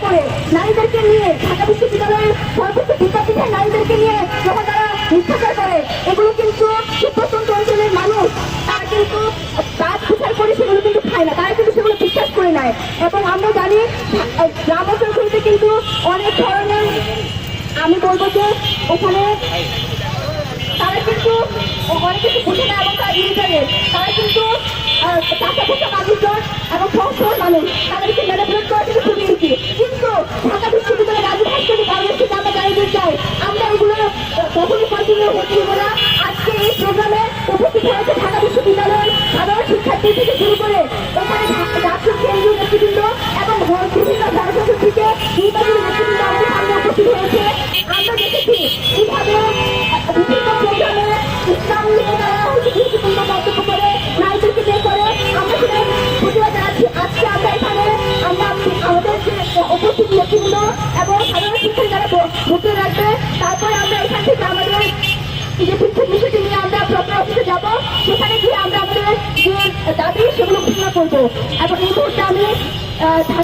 করে নারীদেরকে নিয়ে ঢাকা বিশ্ববিদ্যালয়ের সর্বোচ্চ শিক্ষার্থীদের নারীদেরকে নিয়ে যখন তারা মিথ্যাচার করে, এগুলো কিন্তু প্রত্যন্ত অঞ্চলের মানুষ তারা কিন্তু কাজ বিচার করে সেগুলো কিন্তু খায় না, তারা কিন্তু সেগুলো বিশ্বাস করে নেয়। এবং আমরা জানি গ্রাম অঞ্চলগুলিতে কিন্তু অনেক ধরনের, আমি বলবো যে ওখানে তারা কিন্তু অনেক কিছু বুঝে না এবং তারা ইন্টারনেট, তারা কিন্তু টাকা পয়সা মানুষজন এবং সহজ মানুষ তাদেরকে ম্যানিপুলেট করা কিন্তু খুবই ইজি। কিন্তু ঢাকা বিশ্ববিদ্যালয়ের রাজু ভাস্কর বাংলাদেশকে আমরা জানিয়ে চাই, আমরা এগুলো কখনই কন্টিনিউ হতে দেবো না। আজকে এই প্রোগ্রামে উপস্থিত হয়েছে ঢাকা বিশ্ববিদ্যালয়ের সাধারণ শিক্ষার্থী থেকে শুরু করে এখানে জাতীয় কেন্দ্রীয় নেতৃবৃন্দ এবং বিভিন্ন জনসংখ্যা থেকে নির্বাচনী নেতৃবৃন্দ আমাদের সামনে উপস্থিত হয়েছে। আমরা দেখেছি কিভাবে বিভিন্ন প্রোগ্রামে ইসলাম নিয়ে তারা গুরুত্বপূর্ণ মন্তব্য করে নারীদেরকে বের করে। আমরা সেটা প্রতিবাদ জানাচ্ছি। আজকে আমরা এখানে আমাদের যে উপস্থিত নেতৃবৃন্দ এবং সাধারণ শিক্ষার্থী যারা ভোটে রাখবে, তারপরে আমরা এখান থেকে আমাদের যে শিক্ষক বিষয়টি নিয়ে আমরা প্রপার অফিসে যাবো, সেখানে গিয়ে আমরা আমাদের যে দাবি সেগুলো ঘোষণা করবো। এবং এই মুহূর্তে আমি ঢাকা